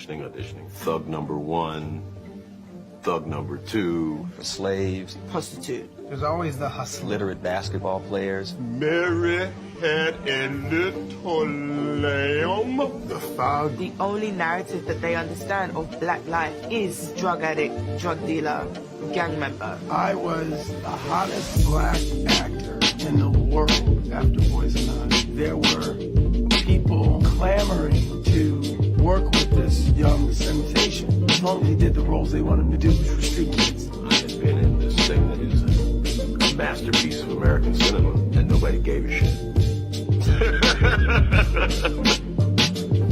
Auditioning. Thug number one, thug number two. Slaves. Prostitute. There's always the hustle. Literate basketball players. Mary had a little lamb. The thug. The only narrative that they understand of black life is drug addict, drug dealer, gang member. I was the hottest black actor in the world after Boys and I. There were He did the roles they wanted him to do, which were street kids. I had been in this thing that is a masterpiece of American cinema, and nobody gave a shit.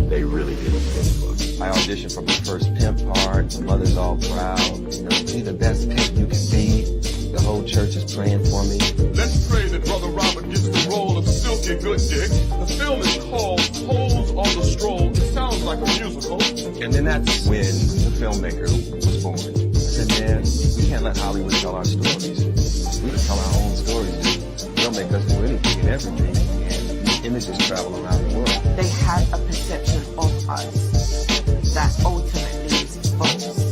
They really didn't give a fuck. I auditioned for my first pimp part. My mother's all proud. You know, be the best pimp you can be. The whole church is praying for me. Let's pray that Brother Robert gets the role of Silky Good Dick. The film is called Holes on the Stroll. It sounds like a musical. And then that's when the filmmaker was born. I said, man, we can't let Hollywood tell our stories. We can tell our own stories. They'll make us do anything and everything. And these images travel around the world. They had a perception of us that ultimately is false.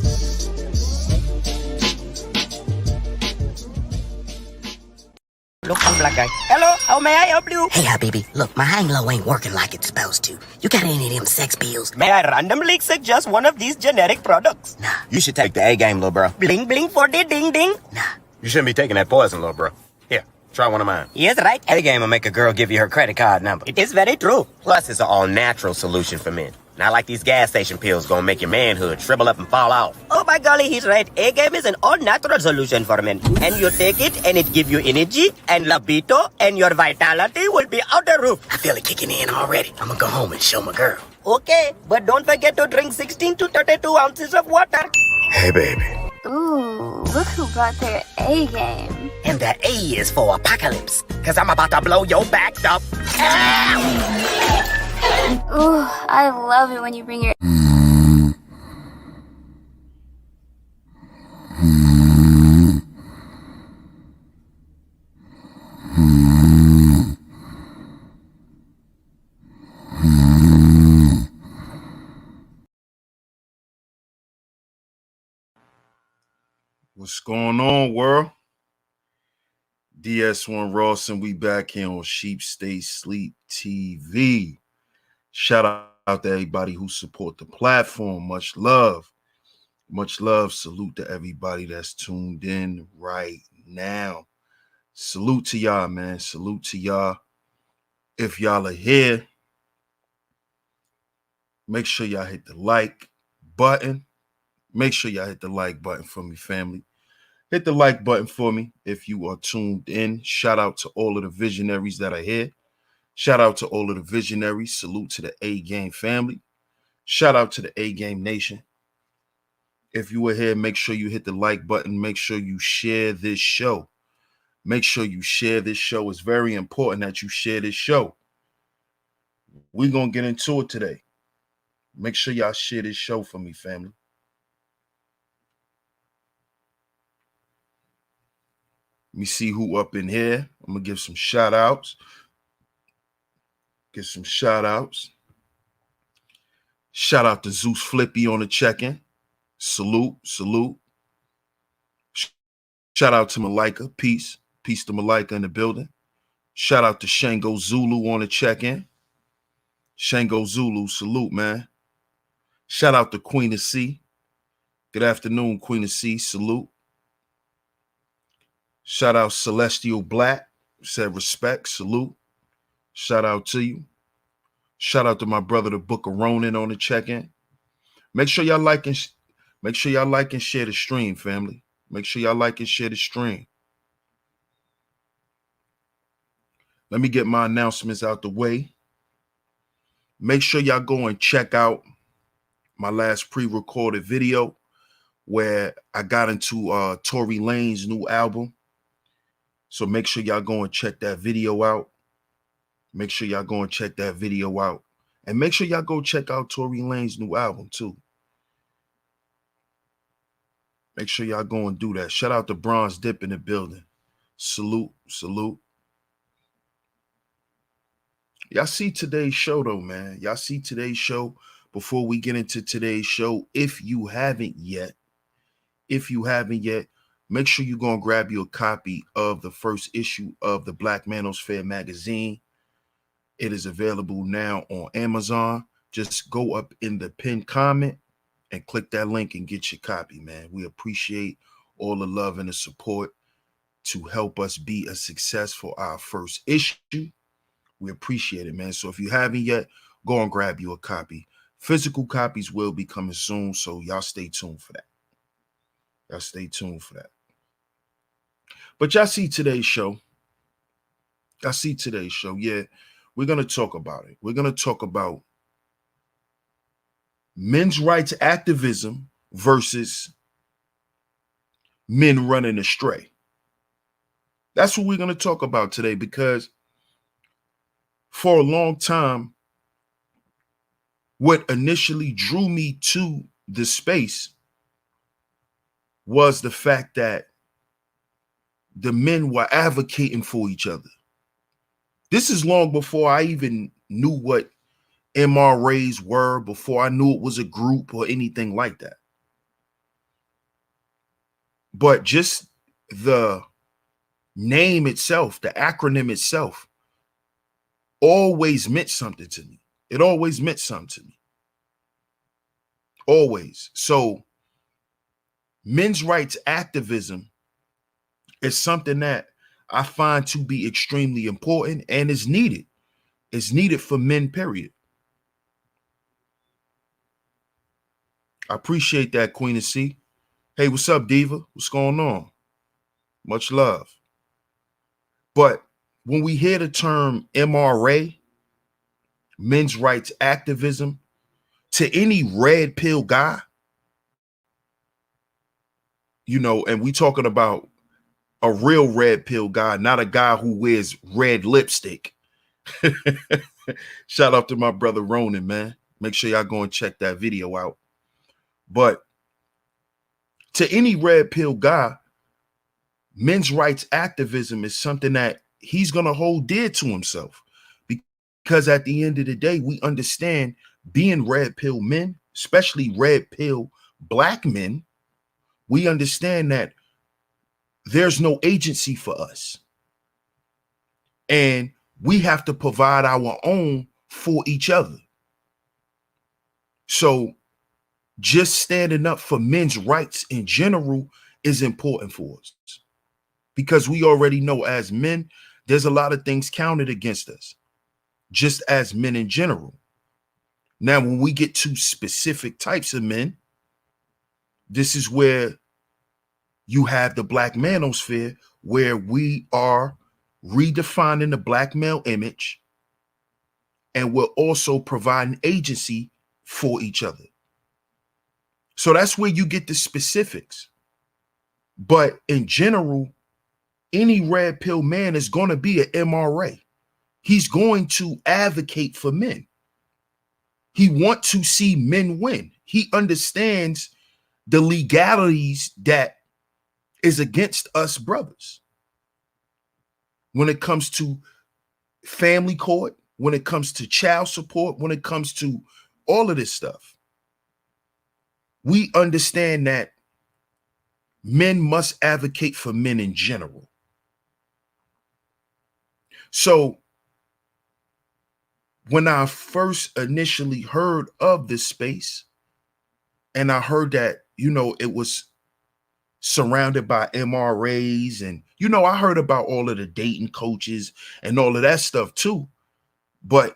Look, I'm black guy. Hello, how may I help you? Hey, Habibi, look, my hang low ain't working like it's supposed to. You got any of them sex pills? May I randomly suggest one of these generic products? Nah. You should take the A game, little bro. Bling bling for the ding ding. Nah. You shouldn't be taking that poison, little bro. Here, try one of mine. Yes, right. A game will make a girl give you her credit card number. It is very true. Plus, it's an all-natural solution for men. Not like these gas station pills gonna make your manhood shrivel up and fall off. Oh my golly, he's right. A-game is an all-natural solution for men. And you take it and it give you energy and libido and your vitality will be out the roof. I feel it kicking in already. I'm gonna go home and show my girl. Okay, but don't forget to drink 16 to 32 ounces of water. Hey, baby. Ooh, look who brought their A game. And that A is for apocalypse. Cause I'm about to blow your back up. Ooh, I love it when you bring your... What's going on, world? DS1 Ross, and we back here on Sheep Stay Sleep TV. Shout out to everybody who support the platform. Much love. Much love. Salute to everybody that's tuned in right now. Salute to y'all, man. Salute to y'all. If y'all are here, make sure y'all hit the like button. Make sure y'all hit the like button for me, family. Hit the like button for me if you are tuned in. Shout out to all of the visionaries that are here. Shout out to all of the visionaries. Salute to the A-Game family. Shout out to the A-Game Nation. If you were here, make sure you hit the like button. Make sure you share this show. Make sure you share this show. It's very important that you share this show. We're going to get into it today. Make sure y'all share this show for me, family. Let me see who up in here. I'm going to give some shout outs. Get some shout outs. Shout out to Zeus Flippy on the check-in. Salute, salute. Shout out to Malika. Peace. Peace to Malika in the building. Shout out to Shango Zulu on the check-in. Shango Zulu, salute, man. Shout out to Queen of C. Good afternoon, Queen of C. Salute. Shout out Celestial Black. Said respect. Salute. Shout out to you. Shout out to my brother, the Book of Ronin, on the check-in. Make sure y'all like and share the stream, family. Make sure y'all like and share the stream. Let me get my announcements out the way. Make sure y'all go and check out my last pre-recorded video where I got into Tory Lanez's new album. So make sure y'all go and check that video out. Make sure y'all go and check that video out. And make sure y'all go check out Tory Lanez's new album too. Make sure y'all go and do that. Shout out to Bronze Dip in the building. Salute, salute. Y'all see today's show though, man. Y'all see today's show. Before we get into today's show, if you haven't yet, make sure you go and grab you a copy of the first issue of the Black Manosphere magazine. It is available now on Amazon. Just go up in the pinned comment and click that link and get your copy, man. We appreciate all the love and the support to help us be a success for our first issue. We appreciate it, man. So if you haven't yet, go and grab you a copy. Physical copies will be coming soon, so y'all stay tuned for that. Y'all stay tuned for that. But y'all see today's show. Y'all see today's show. Yeah, we're going to talk about it. We're going to talk about men's rights activism versus men running astray. That's what we're going to talk about today, because for a long time, what initially drew me to the space was the fact that the men were advocating for each other. This is long before I even knew what M.R.As were, before I knew it was a group or anything like that. But just the name itself, the acronym itself, always meant something to me. It always meant something to me. Always. So men's rights activism is something that I find to be extremely important and is needed. It's needed for men, period. I appreciate that, Queen of C. Hey, what's up, Diva? What's going on? Much love. But when we hear the term M.R.A, men's rights activism, to any red pill guy, you know, and we talking about a real red pill guy, not a guy who wears red lipstick. Shout out to my brother Ronan, man. Make sure y'all go and check that video out. But to any red pill guy, men's rights activism is something that he's going to hold dear to himself, because at the end of the day, we understand being red pill men, especially red pill black men, we understand that there's no agency for us. And we have to provide our own for each other. So just standing up for men's rights in general is important for us, because we already know as men, there's a lot of things counted against us, just as men in general. Now, when we get to specific types of men, this is where you have the black manosphere, where we are redefining the black male image, and we're also providing agency for each other. So that's where you get the specifics. But in general, any red pill man is going to be an M.R.A. He's going to advocate for men. He wants to see men win. He understands the legalities that is against us brothers. When it comes to family court, when it comes to child support, when it comes to all of this stuff, we understand that men must advocate for men in general. So when I first initially heard of this space, and I heard that, you know, it was surrounded by M.R.As, and, you know, I heard about all of the dating coaches and all of that stuff too. But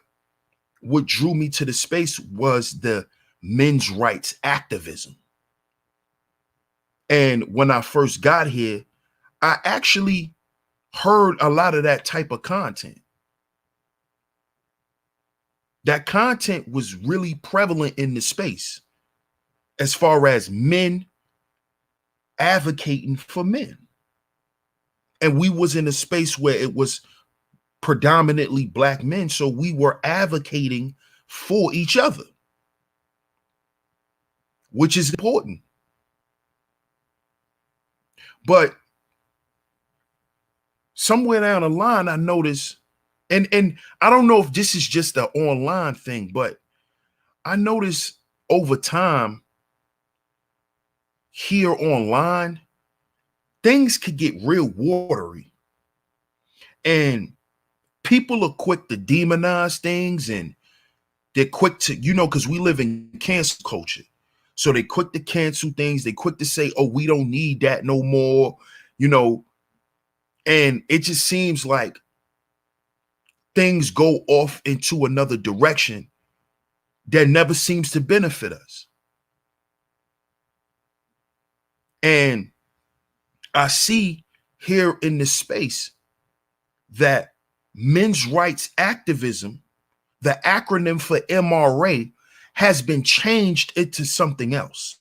what drew me to the space was the men's rights activism. And when I first got here, I actually heard a lot of that type of content. That content was really prevalent in the space as far as men advocating for men. And we was in a space where it was predominantly black men, so we were advocating for each other, which is important. But somewhere down the line, I noticed, and I don't know if this is just an online thing, but I noticed over time here online, things could get real watery, and people are quick to demonize things, and they're quick to, you know, because we live in cancel culture. So they quick to cancel things. They quick to say, oh, we don't need that no more, you know, and it just seems like things go off into another direction that never seems to benefit us. And I see here in this space that men's rights activism, the acronym for M.R.A, has been changed into something else.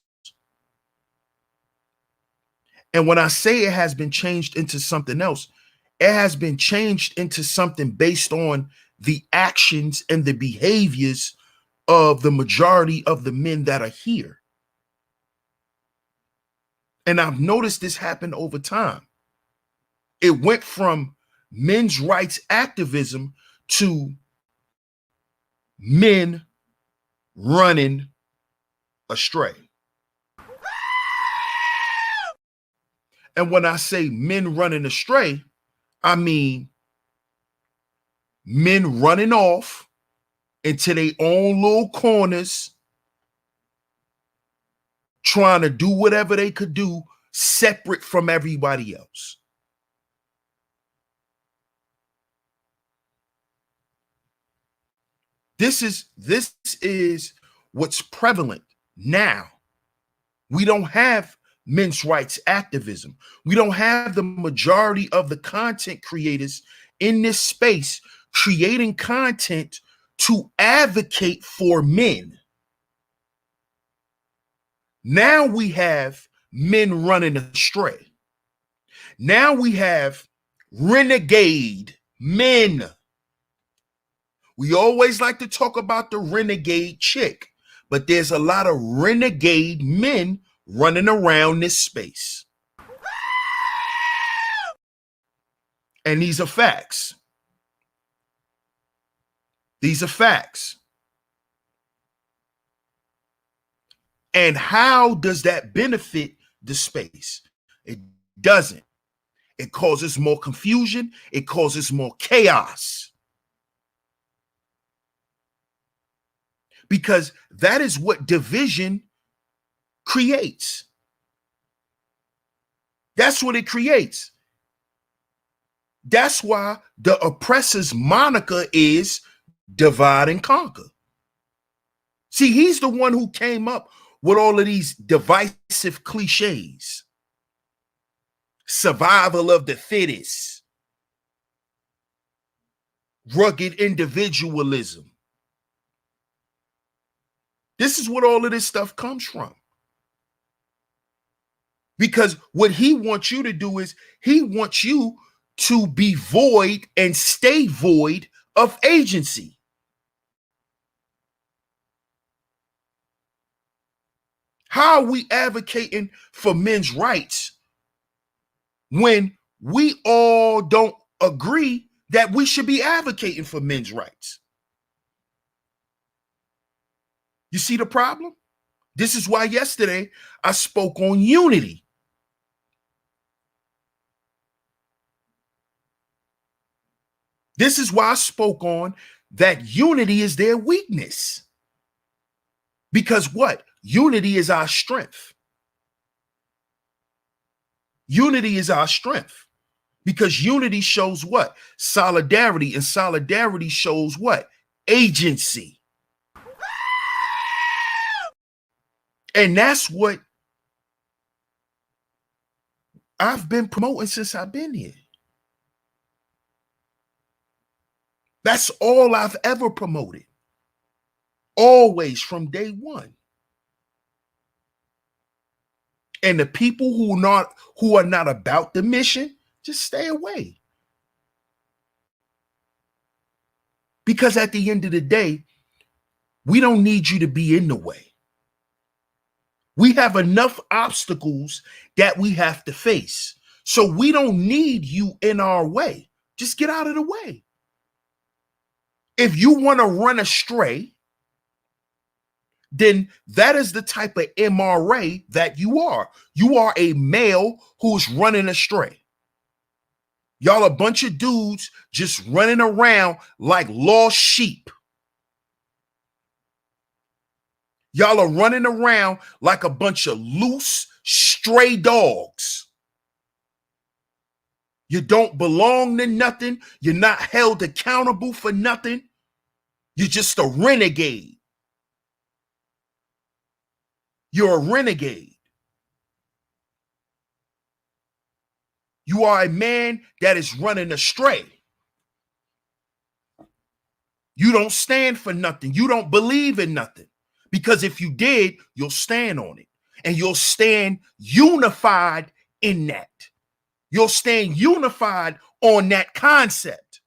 And when I say it has been changed into something else, it has been changed into something based on the actions and the behaviors of the majority of the men that are here. And I've noticed this happen over time. It went from men's rights activism to men running astray. And when I say men running astray, I mean men running off into their own little corners, trying to do whatever they could do separate from everybody else. This is what's prevalent now. We don't have men's rights activism. We don't have the majority of the content creators in this space creating content to advocate for men. Now we have men running astray. Now we have renegade men. We always like to talk about the renegade chick, but there's a lot of renegade men running around this space. And these are facts. These are facts. And how does that benefit the space? It doesn't. It causes more confusion. It causes more chaos. Because that is what division creates. That's what it creates. That's why the oppressor's moniker is divide and conquer. See, he's the one who came up with all of these divisive cliches. Survival of the fittest. Rugged individualism. This is what all of this stuff comes from. Because what he wants you to do is he wants you to be void and stay void of agency. How are we advocating for men's rights when we all don't agree that we should be advocating for men's rights? You see the problem? This is why yesterday I spoke on unity. This is why I spoke on that unity is their weakness. Because what? Unity is our strength. Unity is our strength. Because unity shows what? Solidarity. And solidarity shows what? Agency. And that's what I've been promoting since I've been here. That's all I've ever promoted. Always from day one. And the people who are not about the mission, just stay away. Because at the end of the day, we don't need you to be in the way. We have enough obstacles that we have to face. So we don't need you in our way. Just get out of the way. If you want to run astray, then that is the type of M.R.A. that you are. You are a male who's running astray. Y'all a bunch of dudes just running around like lost sheep. Y'all are running around like a bunch of loose, stray dogs. You don't belong to nothing. You're not held accountable for nothing. You're just a renegade. You're a renegade. You are a man that is running astray. You don't stand for nothing. You don't believe in nothing. Because if you did, you'll stand on it. And you'll stand unified in that. You'll stand unified on that concept.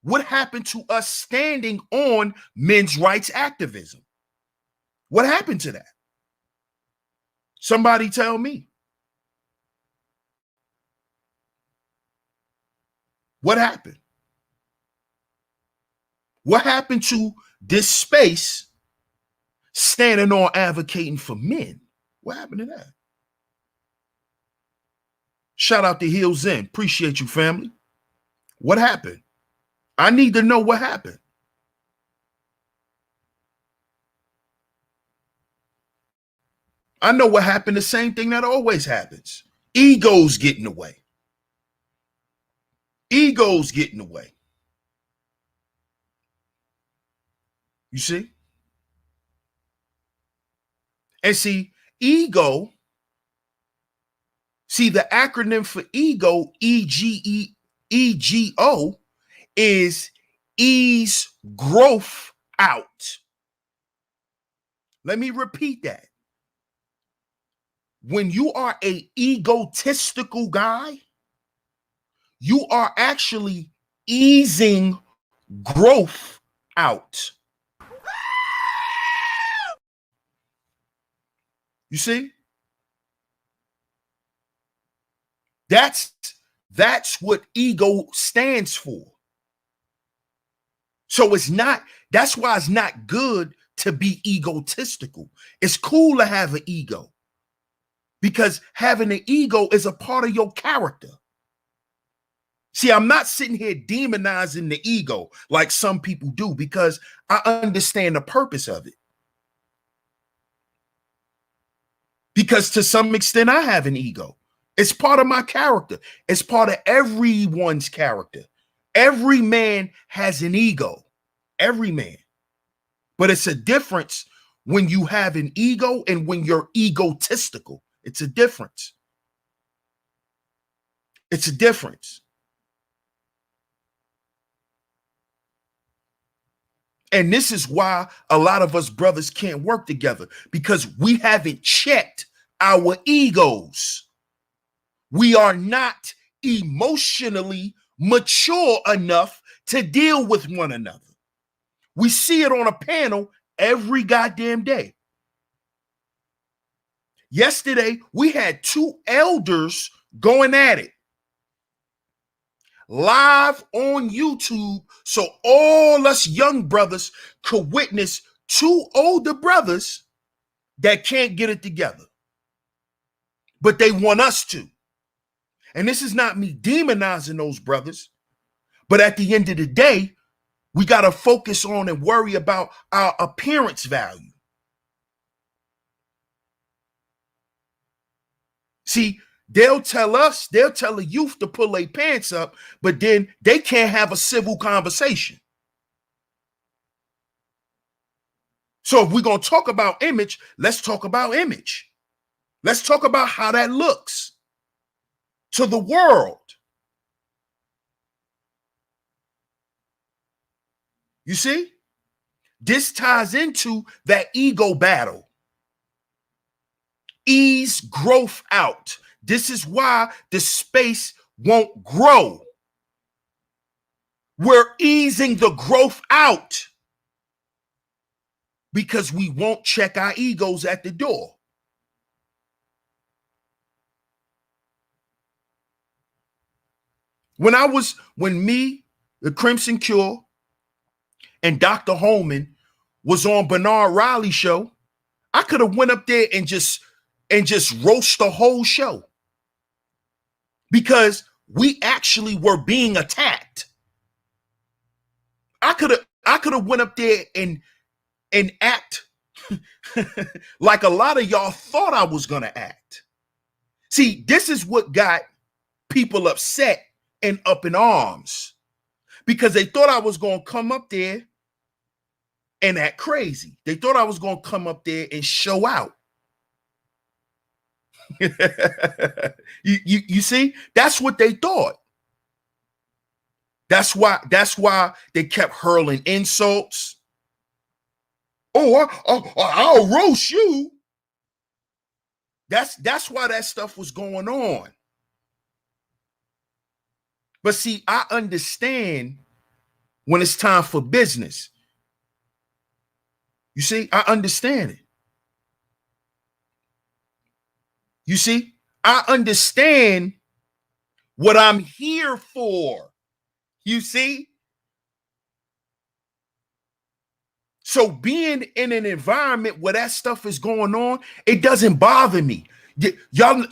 What happened to us standing on men's rights activism? What happened to that? Somebody tell me. What happened? What happened to this space standing on advocating for men? What happened to that? Shout out to Hills In. Appreciate you, family. What happened? I need to know what happened. I know what happened. The same thing that always happens. Egos get in the way. Egos get in the way. You see? And see, ego, see the acronym for ego, EGO, is ease growth out. Let me repeat that. When you are an egotistical guy, you are actually easing growth out. You see? That's what ego stands for. So it's not, that's why it's not good to be egotistical. It's cool to have an ego because having an ego is a part of your character. See, I'm not sitting here demonizing the ego like some people do because I understand the purpose of it. Because to some extent, I have an ego. It's part of my character. It's part of everyone's character. Every man has an ego. Every man. But it's a difference when you have an ego and when you're egotistical. It's a difference. It's a difference. And this is why a lot of us brothers can't work together, because we haven't checked our egos. We are not emotionally mature enough to deal with one another. We see it on a panel every goddamn day. Yesterday, we had two elders going at it live on YouTube, so all us young brothers could witness two older brothers that can't get it together. But they want us to. And this is not me demonizing those brothers, but at the end of the day, we got to focus on and worry about our appearance value. See, they'll tell the youth to pull their pants up, but then they can't have a civil conversation. So if we're going to talk about image, let's talk about image. Let's talk about how that looks to the world. You see? This ties into that ego battle. Ease growth out. This is why the space won't grow. We're easing the growth out because we won't check our egos at the door. When me, the Crimson Cure, and Dr. Holman was on Bernard Riley's show, I could have went up there and just roast the whole show because we actually were being attacked. I could have went up there and act like a lot of y'all thought I was gonna act. See, this is what got people upset and up in arms, because they thought I was gonna come up there and act crazy. They thought I was going to come up there and show out. you see? That's what they thought. That's why they kept hurling insults. I'll roast you. That's why that stuff was going on. But see, I understand when it's time for business. You see, I understand it. You see, I understand what I'm here for. You see? So being in an environment where that stuff is going on, it doesn't bother me. Y'all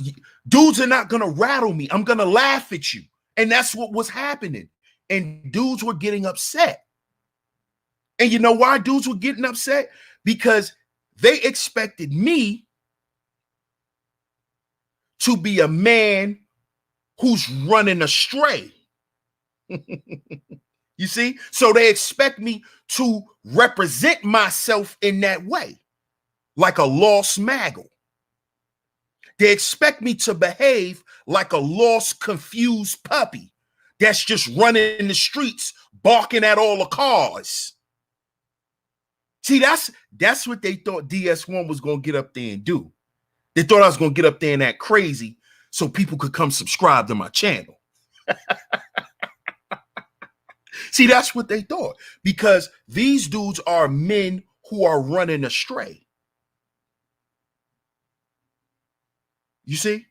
dudes are not going to rattle me. I'm going to laugh at you. And that's what was happening. And dudes were getting upset. And you know why dudes were getting upset? Because they expected me to be a man who's running astray. You see? So they expect me to represent myself in that way, like a lost maggle. They expect me to behave like a lost, confused puppy that's just running in the streets, barking at all the cars. See, that's what they thought DS1 was going to get up there and do. They thought I was going to get up there and act crazy so people could come subscribe to my channel. See, that's what they thought, because these dudes are men who are running astray. You see?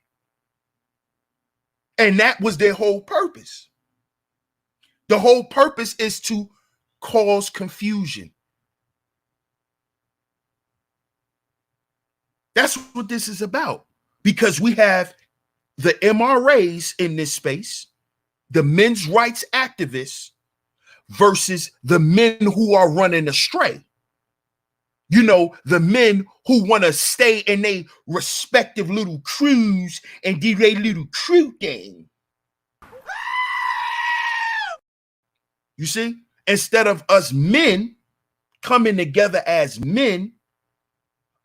And that was their whole purpose. The whole purpose is to cause confusion. That's what this is about, because we have the M.R.As in this space, the men's rights activists, versus the men who are running astray. You know, the men who want to stay in their respective little crews and do their little crew thing. You see? Instead of us men coming together as men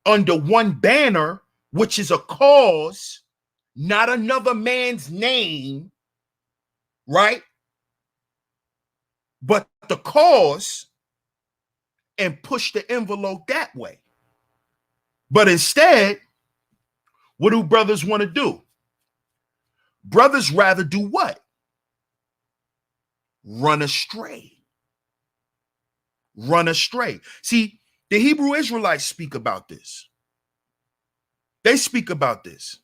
under one banner, which is a cause, not another man's name, right? But the cause, and push the envelope that way. But instead, what do brothers want to do? Brothers rather do what? Run astray. Run astray. See, the Hebrew Israelites speak about this. They speak about this.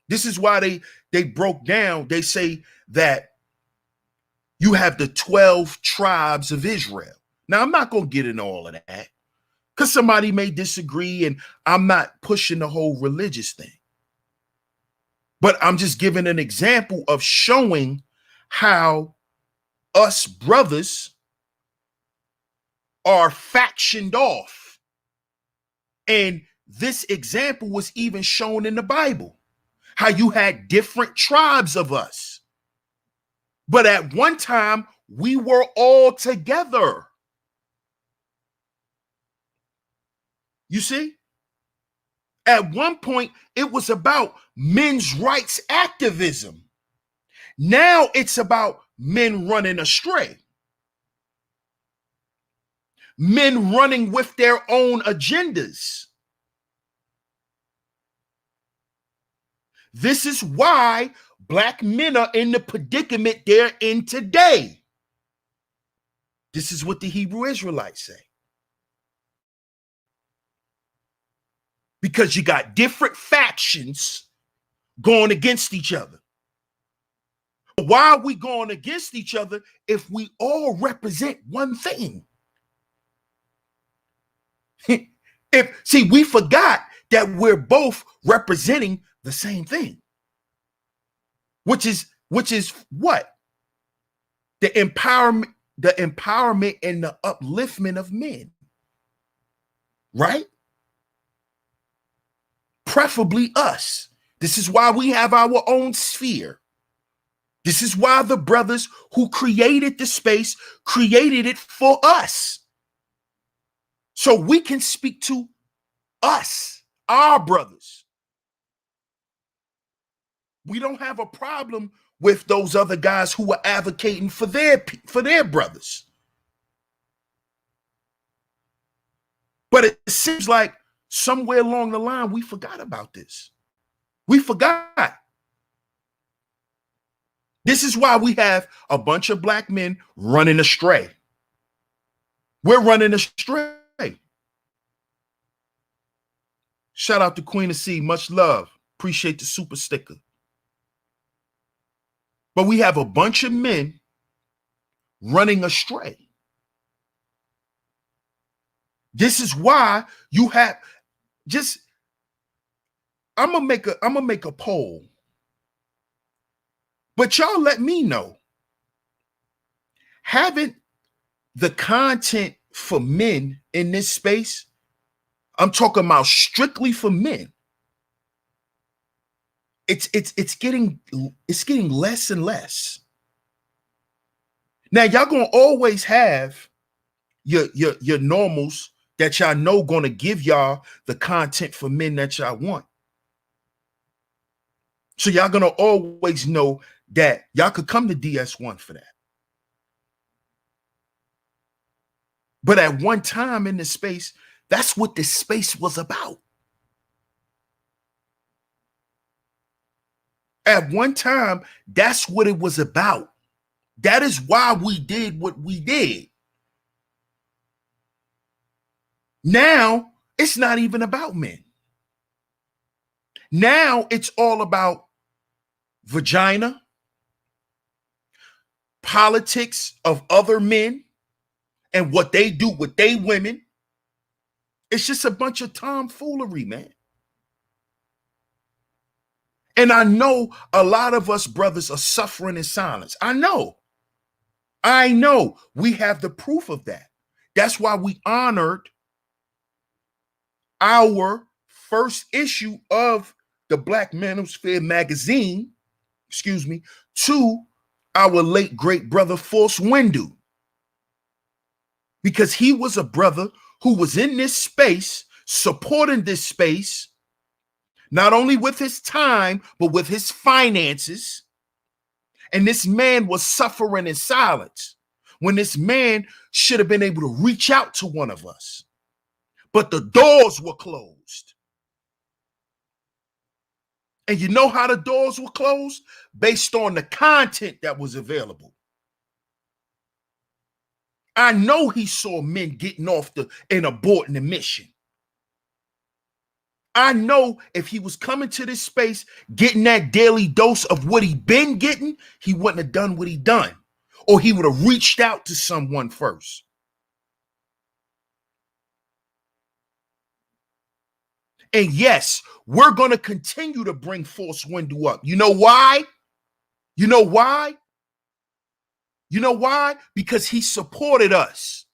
This is why they broke down. They say that you have the 12 tribes of Israel. Now, I'm not going to get into all of that because somebody may disagree, and I'm not pushing the whole religious thing. But I'm just giving an example of showing how us brothers are factioned off. And this example was even shown in the Bible, how you had different tribes of us. But at one time, we were all together. You see? At one point, it was about men's rights activism. Now it's about men running astray. Men running with their own agendas. This is why Black men are in the predicament they're in today. This is what the Hebrew Israelites say. Because you got different factions going against each other. Why are we going against each other if we all represent one thing? See, we forgot that we're both representing the same thing. Which is what? The empowerment and the upliftment of men. Right? Preferably us. This is why we have our own sphere. This is why the brothers who created the space created it for us. So we can speak to us, our brothers. We don't have a problem with those other guys who are advocating for their brothers. But it seems like somewhere along the line, we forgot about this. We forgot. This is why we have a bunch of black men running astray. We're running astray. Shout out to Queen of C. Much love. Appreciate the super sticker. But we have a bunch of men running astray. This is why you have I'm gonna make a poll. But y'all let me know. Haven't the content for men in this space, I'm talking about strictly for men, it's getting less and less. Now y'all gonna always have your normals that y'all know gonna give y'all the content for men that y'all want. So y'all gonna always know that y'all could come to DS1 for that. But at one time in the space, that's what this space was about. At one time, that's what it was about. That is why we did what we did. Now, it's not even about men. Now, it's all about vagina, politics of other men, and what they do with they women. It's just a bunch of tomfoolery, man. And I know a lot of us brothers are suffering in silence. I know. We have the proof of that. That's why we honored our first issue of the Black Manosphere magazine, to our late great brother Force Windu. Because he was a brother who was in this space, supporting this space, not only with his time, but with his finances. And this man was suffering in silence when this man should have been able to reach out to one of us. But the doors were closed. And you know how the doors were closed? Based on the content that was available. I know he saw men getting off and aborting the mission. I know if he was coming to this space, getting that daily dose of what he been getting, he wouldn't have done what he done. Or he would have reached out to someone first. And yes, we're going to continue to bring Force Windu up. You know why? You know why? You know why? Because he supported us.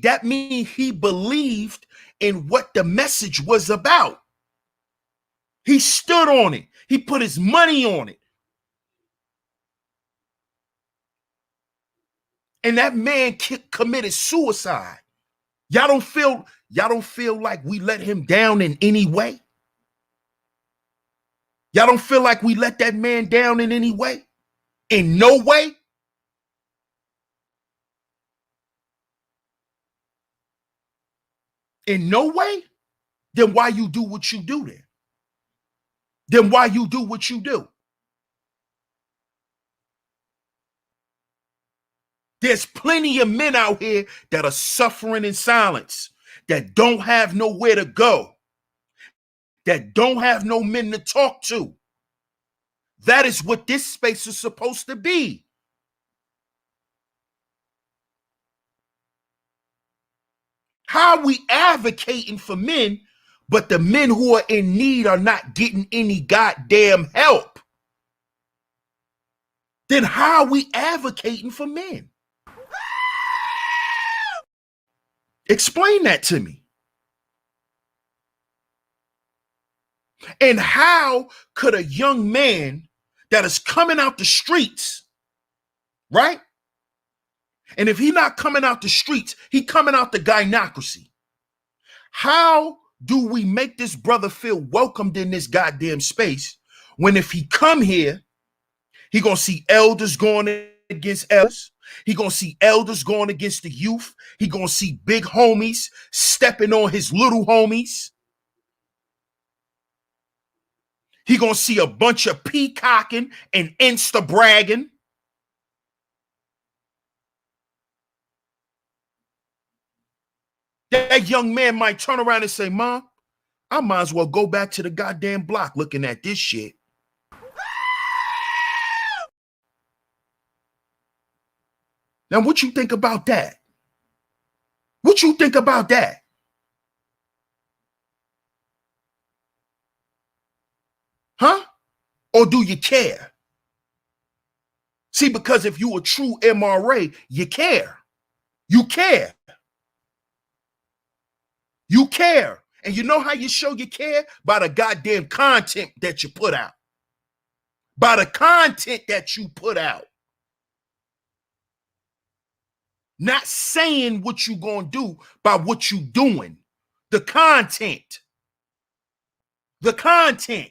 That means he believed in what the message was about. He stood on it. He put his money on it. And that man committed suicide. Y'all don't feel like we let him down in any way? Y'all don't feel like we let that man down in any way? In no way? In no way? Then why you do what you do then? Then why you do what you do? There's plenty of men out here that are suffering in silence, that don't have nowhere to go, that don't have no men to talk to. That is what this space is supposed to be. How are we advocating for men, but the men who are in need are not getting any goddamn help? Then how are we advocating for men? Explain that to me. And how could a young man that is coming out the streets, right? And if he not coming out the streets, he coming out the gynocracy. How do we make this brother feel welcomed in this goddamn space when if he come here, he gonna see elders going against elders. He gonna see elders going against the youth. He gonna see big homies stepping on his little homies. He gonna see a bunch of peacocking and insta bragging. That young man might turn around and say, Mom, I might as well go back to the goddamn block looking at this shit. Now, what you think about that? What you think about that? Huh? Or do you care? See, because if you a true M.R.A, you care. You care. You care. And you know how you show you care? By the goddamn content that you put out. By the content that you put out. Not saying what you gonna do by what you doing. The content. The content.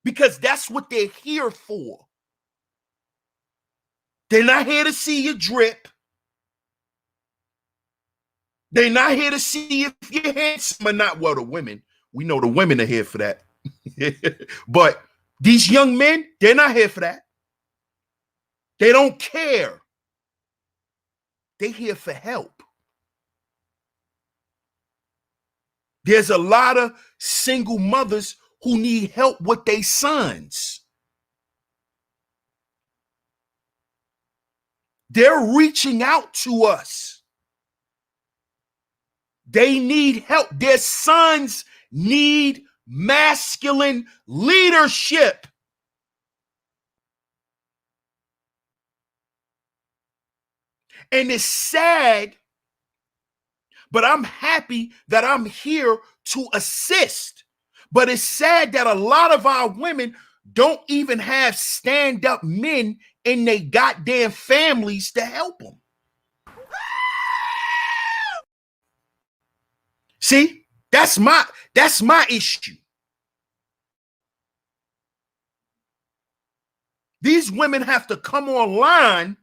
Because that's what they're here for. They're not here to see you drip. They're not here to see if you're handsome or not. Well, the women, we know the women are here for that. But these young men, they're not here for that. They don't care. They're here for help. There's a lot of single mothers who need help with their sons. They're reaching out to us. They need help. Their sons need masculine leadership. And it's sad, but I'm happy that I'm here to assist. But it's sad that a lot of our women don't even have stand-up men in their goddamn families to help them. See, that's my issue. These women have to come online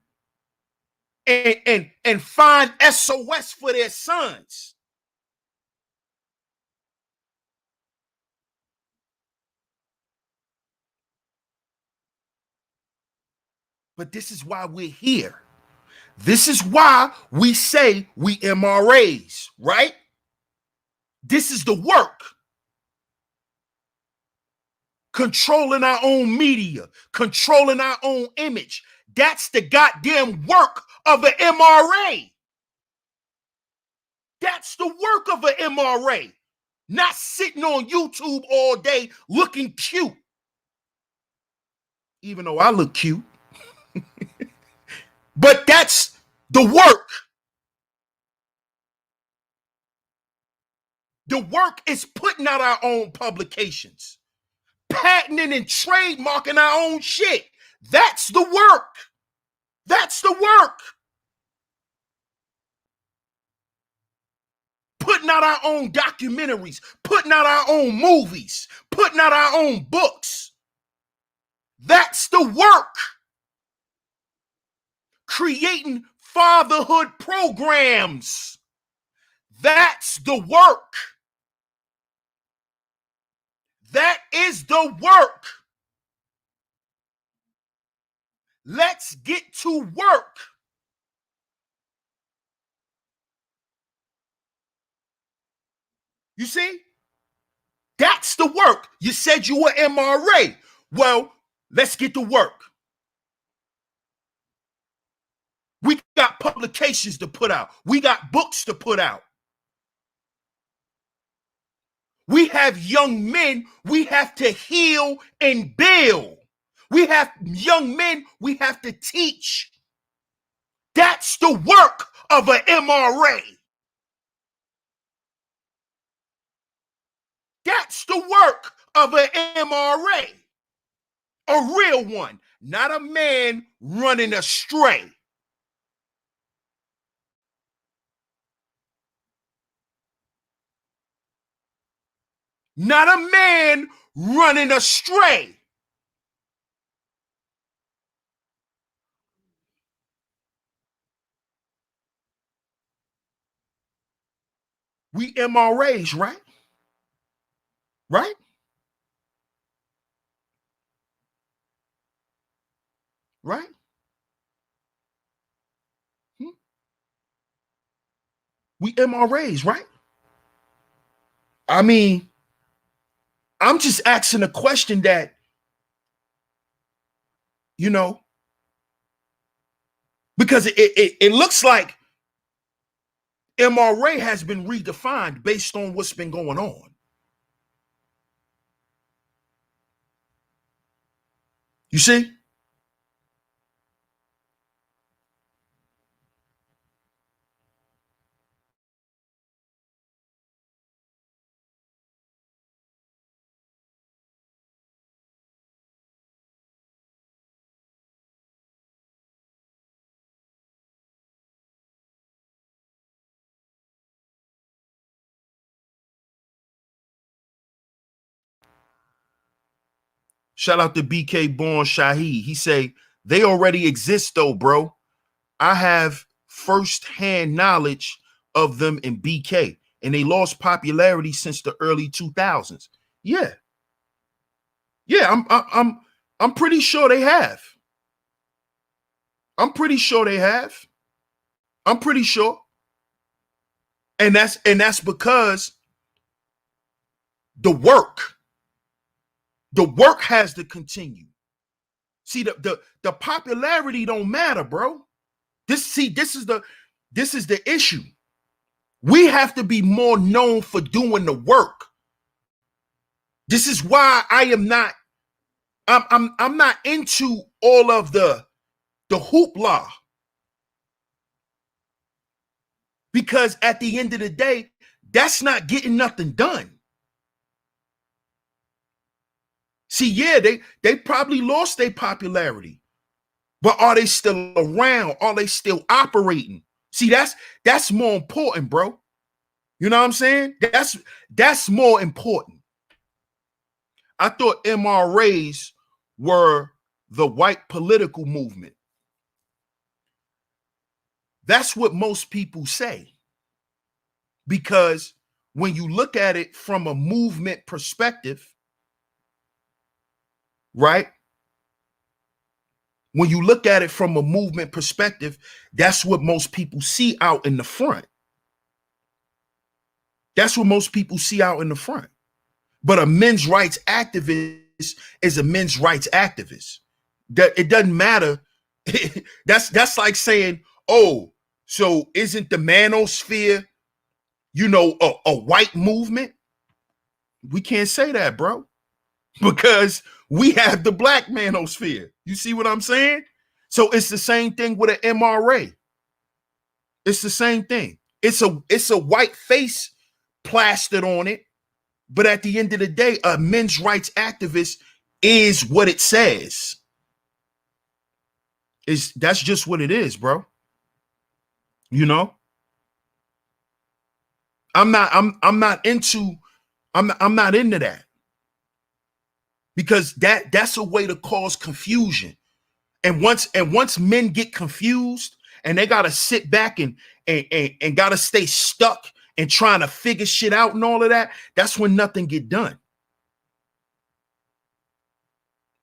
and find SOS for their sons. But this is why we're here. This is why we say we M.R.As, right? This is the work. Controlling our own media, controlling our own image. That's the goddamn work of an M.R.A. That's the work of an M.R.A. Not sitting on YouTube all day looking cute. Even though I look cute. But that's the work. The work is putting out our own publications, patenting and trademarking our own shit. That's the work. That's the work. Putting out our own documentaries, putting out our own movies, putting out our own books. That's the work. Creating fatherhood programs. That's the work. That is the work. Let's get to work. You see? That's the work. You said you were M.R.A. Well, let's get to work. We got publications to put out. We got books to put out. We have young men we have to heal and build. We have young men we have to teach. That's the work of an M.R.A. That's the work of an M.R.A. A real one, not a man running astray. not a man running astray. We M.R.As, right? Right? Right? We M.R.As, right? I mean, I'm just asking a question that, you know, because it looks like M.R.A. has been redefined based on what's been going on. You see? Shout out to BK Born Shahi. He say, they already exist though, bro. I have firsthand knowledge of them in BK, and they lost popularity since the early 2000s. Yeah. Yeah, I'm pretty sure they have. I'm pretty sure they have. I'm pretty sure. And that's because the work has to continue. See, the popularity don't matter, bro. This is the issue. We have to be more known for doing the work. This is why I'm not into all of the hoopla. Because at the end of the day, that's not getting nothing done. See, yeah, they probably lost their popularity. But are they still around? Are they still operating? See, that's more important, bro. You know what I'm saying? That's more important. I thought M.R.As were the white political movement. That's what most people say. Because when you look at it from a movement perspective, right? When you look at it from a movement perspective, that's what most people see out in the front. That's what most people see out in the front. But a men's rights activist is a men's rights activist. That it doesn't matter. That's like saying, oh, so isn't the manosphere, a white movement? We can't say that, bro, because we have the black manosphere. You see what I'm saying? So it's the same thing with an M.R.A. It's the same thing. It's a white face plastered on it. But at the end of the day, a men's rights activist is what it says. That's just what it is, bro. You know? I'm not into that. Because that's a way to cause confusion. And once men get confused and they gotta sit back and gotta stay stuck and trying to figure shit out and all of that, that's when nothing get done.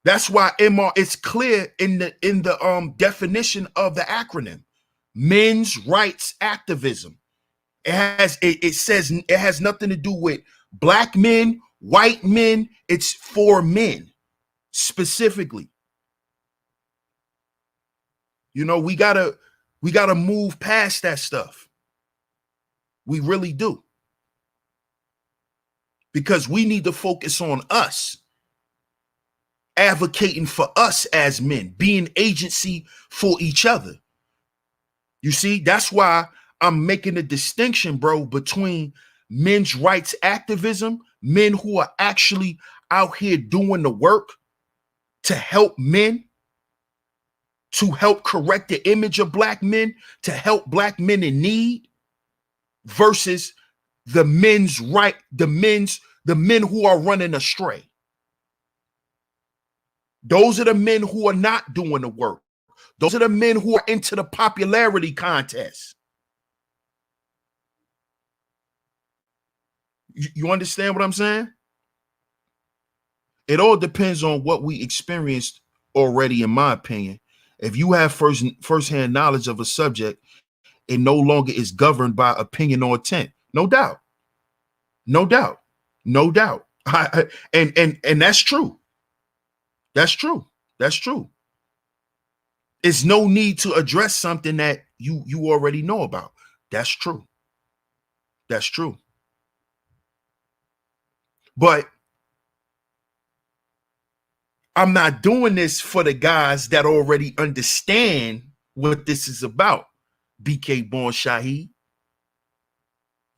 That's why it's clear in the definition of the acronym, men's rights activism. It says it has nothing to do with black men, white men. It's for men specifically. We gotta move past that stuff. We really do. Because we need to focus on us, advocating for us as men, being agency for each other. You see, that's why I'm making a distinction, bro, between men's rights activism, men who are actually out here doing the work to help men, to help correct the image of black men, to help black men in need, versus the men's the men who are running astray. Those are the men who are not doing the work. Those are the men who are into the popularity contest. You understand what I'm saying? It all depends on what we experienced already, in my opinion. If you have firsthand knowledge of a subject, it no longer is governed by opinion or intent. No doubt. No doubt. No doubt. And that's true. That's true. That's true. It's no need to address something that you already know about. That's true. That's true. But I'm not doing this for the guys that already understand what this is about. BK Born Shaheed.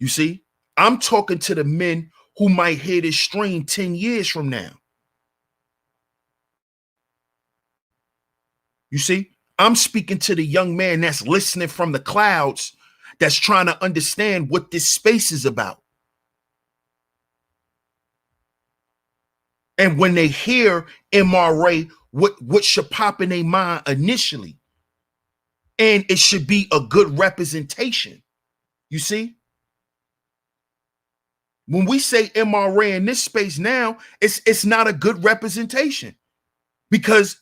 You see, I'm talking to the men who might hear this stream 10 years from now. You see, I'm speaking to the young man that's listening from the clouds, that's trying to understand what this space is about. And when they hear M.R.A, what should pop in their mind initially? And it should be a good representation. You see? When we say M.R.A in this space now, it's not a good representation. Because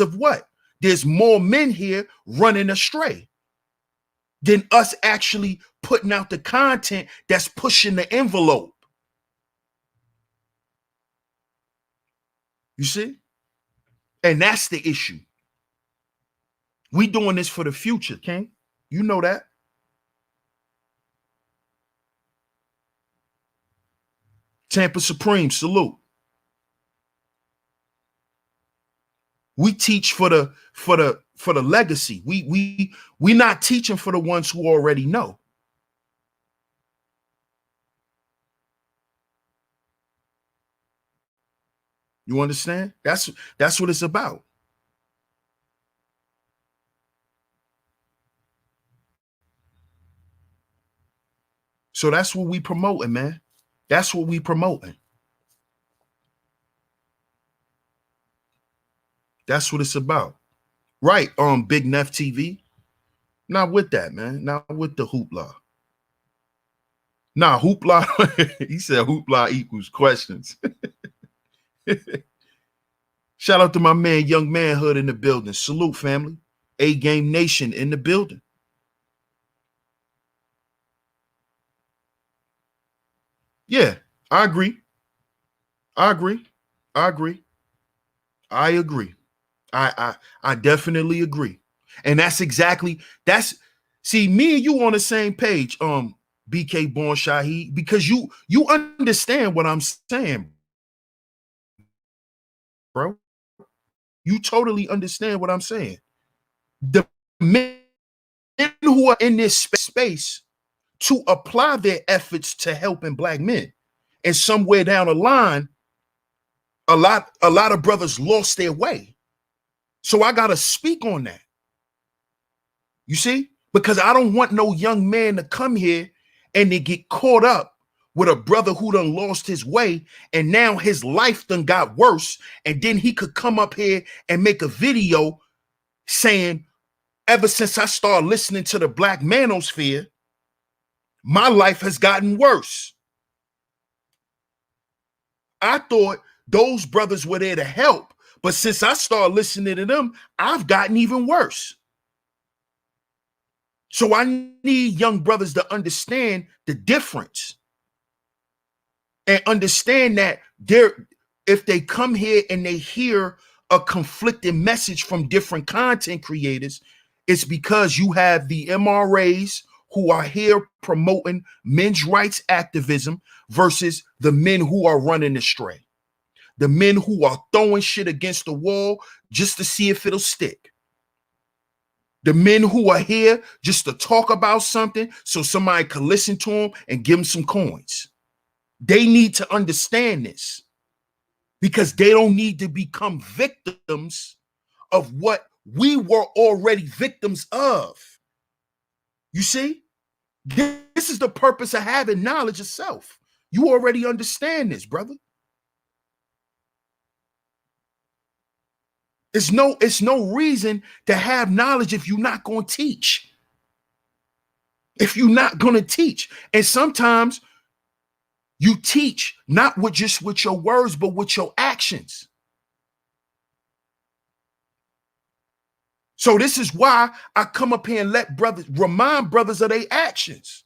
of what? There's more men here running astray than us actually putting out the content that's pushing the envelope. You see? And that's the issue. We doing this for the future, King. You know that. Tampa Supreme, salute. We teach for the legacy. We not teaching for the ones who already know. You understand? That's what it's about. So that's what we promoting, man. That's what we promoting. That's what it's about. Right, Big Neff TV. Not with that, man. Not with the hoopla. Nah, hoopla. He said hoopla equals questions. Shout out to my man, Young Manhood in the building. Salute, family. A-Game Nation in the building. Yeah, I agree. I agree. I agree. I agree. I definitely agree. And that's see, me and you on the same page, BK Born Shaheed, because you understand what I'm saying, bro. You totally understand what I'm saying. The men who are in this space to apply their efforts to helping black men, and somewhere down the line, a lot of brothers lost their way. So I gotta speak on that. You see? Because I don't want no young man to come here and they get caught up with a brother who done lost his way, and now his life done got worse, and then he could come up here and make a video saying, ever since I started listening to the Black Manosphere, my life has gotten worse. I thought those brothers were there to help, but since I started listening to them, I've gotten even worse. So I need young brothers to understand the difference and understand that if they come here and they hear a conflicting message from different content creators, it's because you have the M.R.As who are here promoting men's rights activism versus the men who are running astray. The men who are throwing shit against the wall just to see if it'll stick. The men who are here just to talk about something so somebody can listen to them and give them some coins. They need to understand this because they don't need to become victims of what we were already victims of. You see? This is the purpose of having knowledge of self, You already understand this, brother. It's no reason to have knowledge if you're not going to teach. If you're not going to teach. And sometimes you teach not with just with your words, but with your actions. So this is why I come up here and remind brothers of their actions.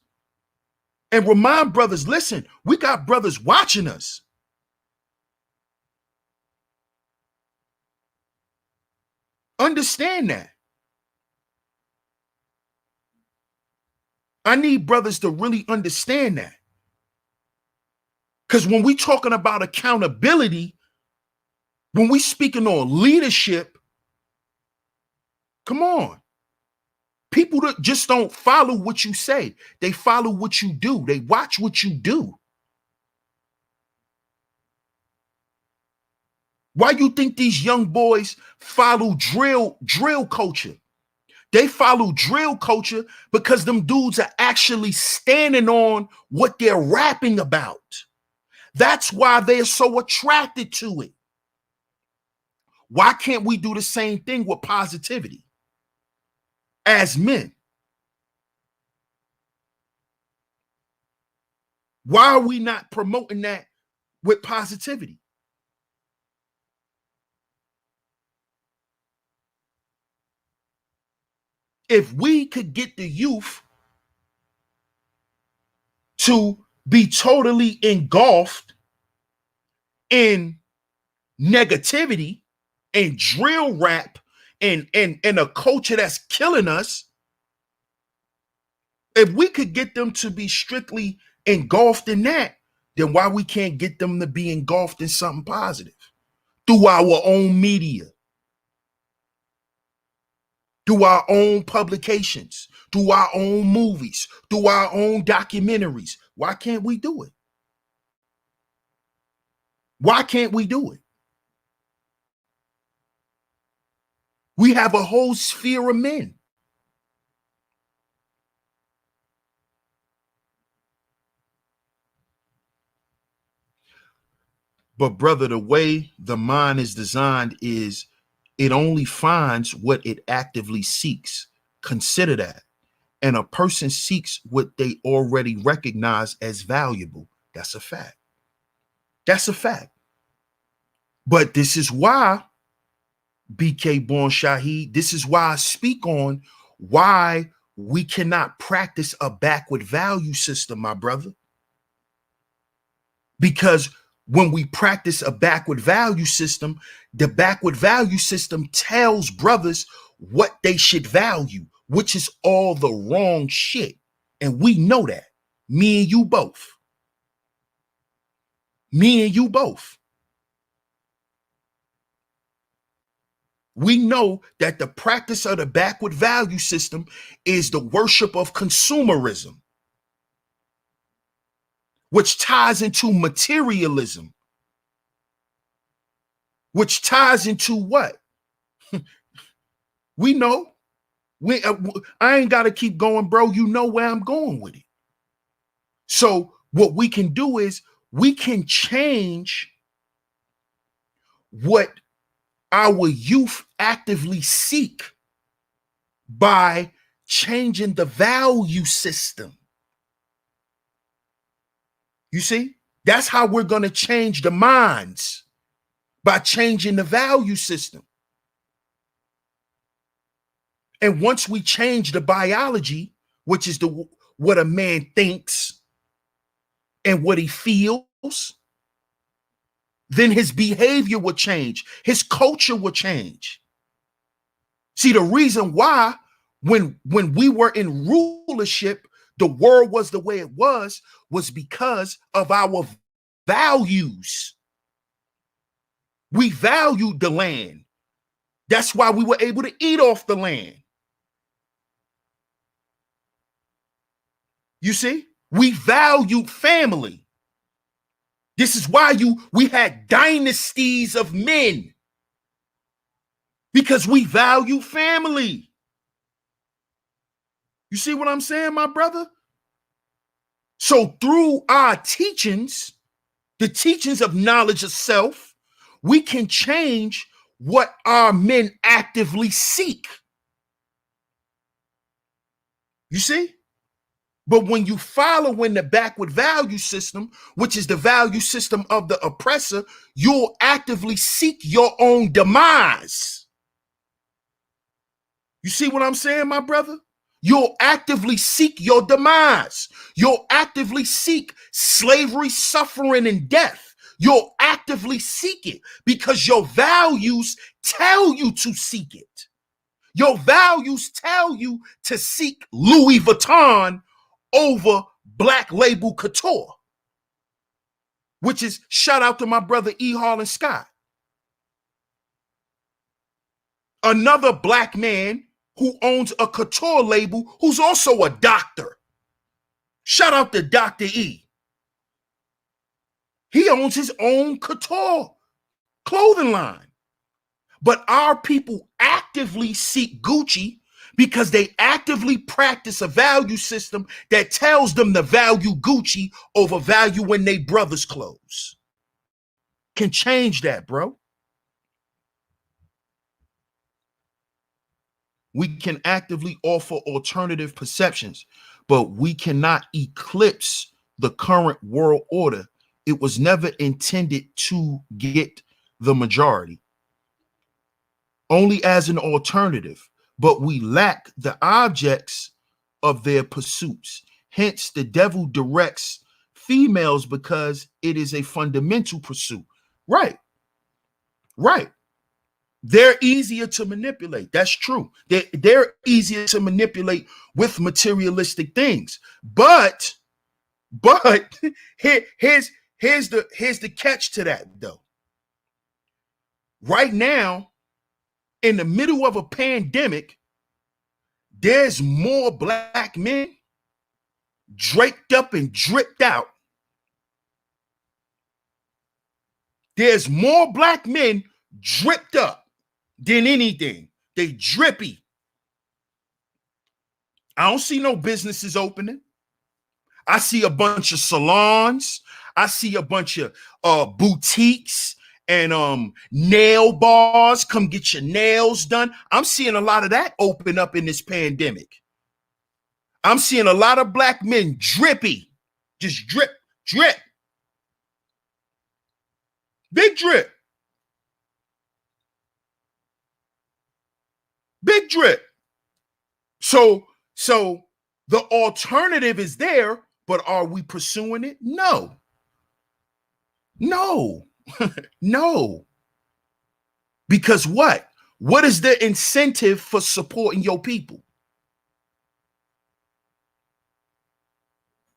And remind brothers, listen, we got brothers watching us. Understand that. I need brothers to really understand that. Because when we talking about accountability, when we speaking on leadership, come on. People that just don't follow what you say. They follow what you do. They watch what you do. Why you think these young boys follow drill culture? They follow drill culture because them dudes are actually standing on what they're rapping about. That's why they're so attracted to it. Why can't we do the same thing with positivity as men? Why are we not promoting that with positivity? If we could get the youth to be totally engulfed in negativity and drill rap and a culture that's killing us, if we could get them to be strictly engulfed in that, then why we can't get them to be engulfed in something positive through our own media, through our own publications, through our own movies, through our own documentaries? Why can't we do it? Why can't we do it? We have a whole sphere of men. But brother, the way the mind is designed is it only finds what it actively seeks. Consider that. And a person seeks what they already recognize as valuable. That's a fact. That's a fact. But this is why, BK Born Shaheed, this is why I speak on why we cannot practice a backward value system, my brother. Because when we practice a backward value system, the backward value system tells brothers what they should value, which is all the wrong shit. And we know that. Me and you both. Me and you both. We know that the practice of the backward value system is the worship of consumerism, which ties into materialism, which ties into what? We know. I ain't got to keep going, bro. You know where I'm going with it. So what we can do is we can change what our youth actively seek by changing the value system. You see, that's how we're going to change the minds, by changing the value system. And once we change the biology, which is what a man thinks and what he feels, then his behavior will change. His culture will change. See, the reason why when we were in rulership, the world was the way it was because of our values. We valued the land. That's why we were able to eat off the land. You see, we valued family. This is why we had dynasties of men, because we value family. You see what I'm saying, my brother? So through our teachings, the teachings of knowledge of self, we can change what our men actively seek. You see? But when you follow in the backward value system, which is the value system of the oppressor, you'll actively seek your own demise. You see what I'm saying, my brother? You'll actively seek your demise. You'll actively seek slavery, suffering, and death. You'll actively seek it because your values tell you to seek it. Your values tell you to seek Louis Vuitton over Black Label Couture, which is shout out to my brother E. Harlan Scott. Another black man who owns a couture label who's also a doctor. Shout out to Dr. E. He owns his own couture clothing line. But our people actively seek Gucci because they actively practice a value system that tells them to value Gucci over valuing their brother's clothes. Can change that, bro. We can actively offer alternative perceptions, but we cannot eclipse the current world order. It was never intended to get the majority. Only as an alternative, but we lack the objects of their pursuits. Hence, the devil directs females because it is a fundamental pursuit. Right. They're easier to manipulate. That's true. They're easier to manipulate with materialistic things. But here's the catch to that, though. Right now, in the middle of a pandemic, there's more black men draped up and dripped out. There's more black men dripped up than anything. They drippy. I don't see no businesses opening. I see a bunch of salons. I see a bunch of boutiques and nail bars. Come get your nails done. I'm seeing a lot of that open up in this pandemic. I'm seeing a lot of black men drippy. Just drip. Big drip. Big drip. So the alternative is there, but are we pursuing it? No. No. Because what? What is the incentive for supporting your people?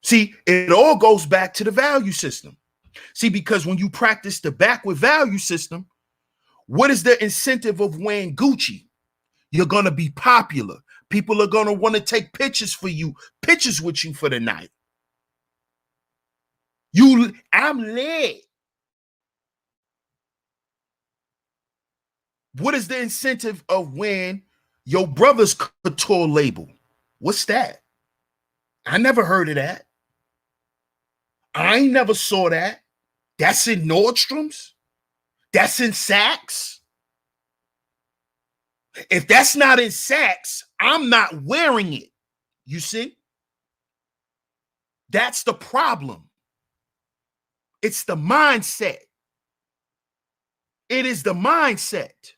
See, it all goes back to the value system. See, because when you practice the backward value system, what is the incentive of wearing Gucci? You're going to be popular. People are going to want to take pictures with you for the night. I'm lit. What is the incentive of wearing your brother's couture label? What's that? I never heard of that. I ain't never saw that. That's in Nordstrom's. That's in Saks. If that's not in Saks, I'm not wearing it. You see? That's the problem. It's the mindset. It is the mindset.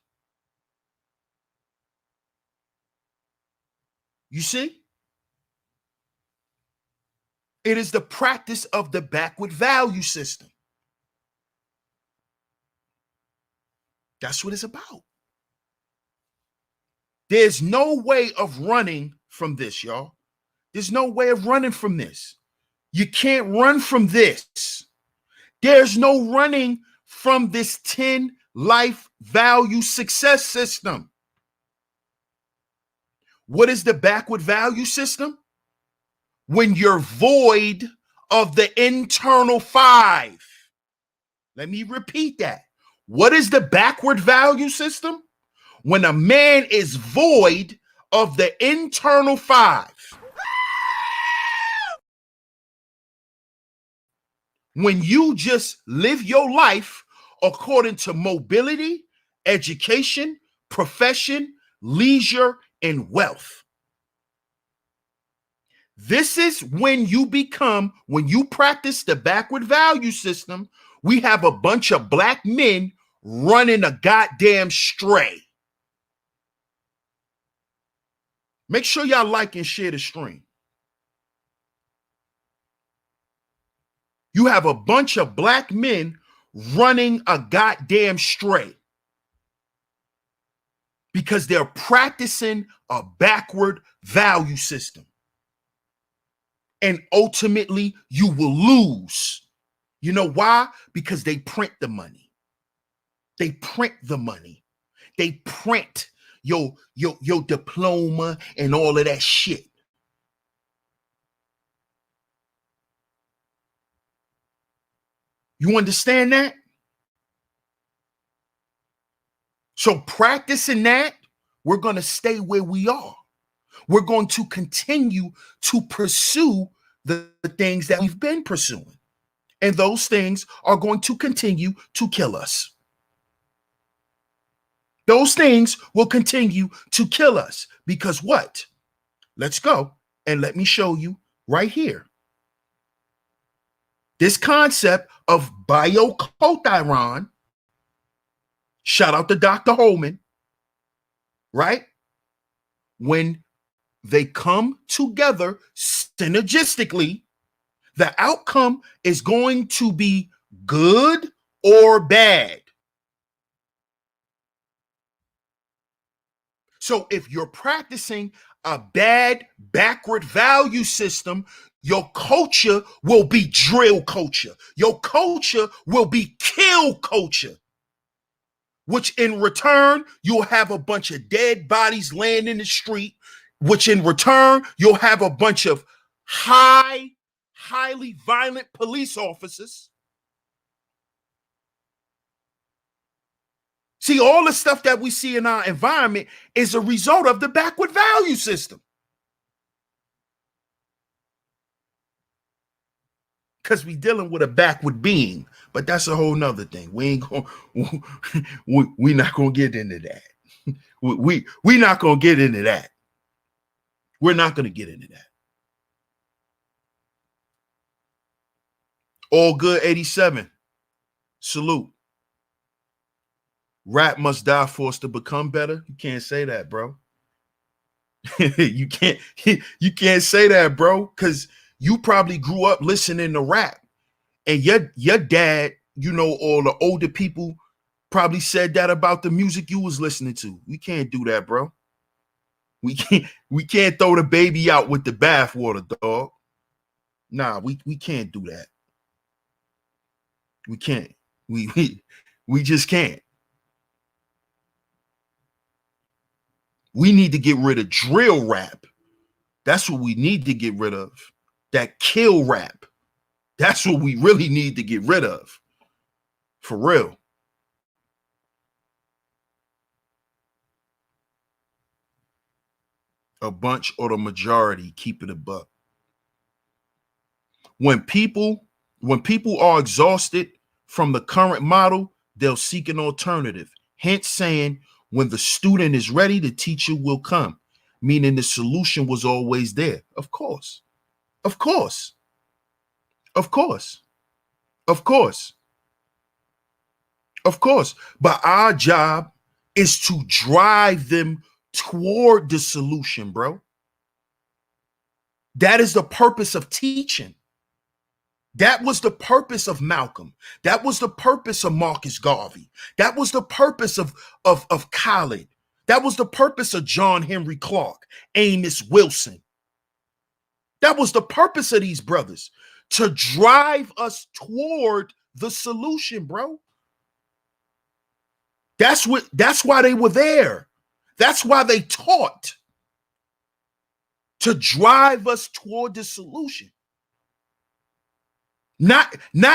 You see? It is the practice of the backward value system. That's what it's about. There's no way of running from this, y'all. There's no way of running from this. You can't run from this. There's no running from this 10 life value success system. What is the backward value system? When you're void of the internal 5. Let me repeat that. What is the backward value system? When a man is void of the internal 5. when you just live your life according to mobility, education, profession, leisure, and wealth. This is when you practice the backward value system, we have a bunch of black men running a goddamn stray. Make sure y'all like and share the stream. You have a bunch of black men running a goddamn stray because they're practicing a backward value system. And ultimately, you will lose. You know why? Because they print the money. They print the money. They print your diploma and all of that shit. You understand that? So practicing that, we're going to stay where we are. We're going to continue to pursue the things that we've been pursuing. And those things are going to continue to kill us. Those things will continue to kill us because what? Let's go and let me show you right here. This concept of biocothyron, shout out to Dr. Holman, right? When they come together synergistically, the outcome is going to be good or bad. So if you're practicing a bad backward value system, your culture will be drill culture. Your culture will be kill culture, which in return, you'll have a bunch of dead bodies laying in the street, which in return, you'll have a bunch of highly violent police officers. See, all the stuff that we see in our environment is a result of the backward value system. Because we're dealing with a backward being, but that's a whole nother thing. We're not gonna get into that. We're not gonna get into that. We're not gonna get into that. All good 87. Salute. Rap must die for us to become better. You can't say that, bro. you can't say that, bro, because you probably grew up listening to rap, and your dad, you know, all the older people probably said that about the music you was listening to. We can't do that, bro. We can't throw the baby out with the bathwater, dog. Nah, we can't do that. We can't. We just can't. We need to get rid of drill rap. That's what we need to get rid of. That kill rap. That's what we really need to get rid of. For real. A bunch or the majority keep it a buck. When people are exhausted from the current model, they'll seek an alternative. Hence saying, when the student is ready, the teacher will come. Meaning the solution was always there. Of course. Of course. Of course. Of course. Of course. But our job is to drive them toward the solution, bro. That is the purpose of teaching. That was the purpose of Malcolm. That was the purpose of Marcus Garvey. That was the purpose of Khaled. That was the purpose of John Henry Clark, Amos Wilson. That was the purpose of these brothers, to drive us toward the solution, bro. That's why they were there. That's why they taught, to drive us toward the solution. Not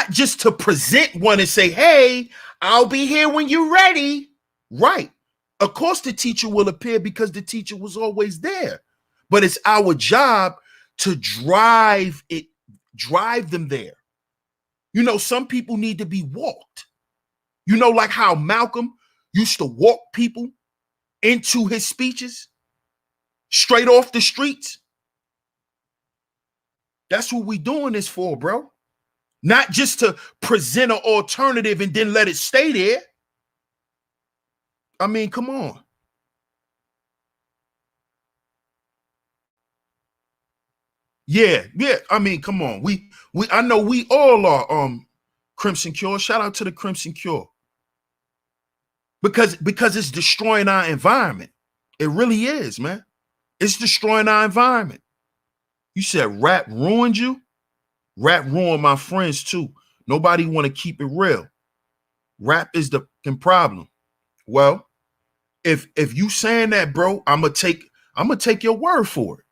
just to present one and say, hey, I'll be here when you're ready. Right. Of course, the teacher will appear because the teacher was always there. But it's our job to drive them there. You know, some people need to be walked. You know, like how Malcolm used to walk people into his speeches straight off the streets. That's what we doing this for, bro. Not just to present an alternative and then let it stay there. I mean, come on. Yeah. I mean, come on. I know we all are Crimson Cure. Shout out to the Crimson Cure. Because it's destroying our environment. It really is, man. It's destroying our environment. You said rap ruined you? Rap ruined my friends too. Nobody want to keep it real. Rap is the problem. Well, if you saying that, bro, I'm gonna take your word for it.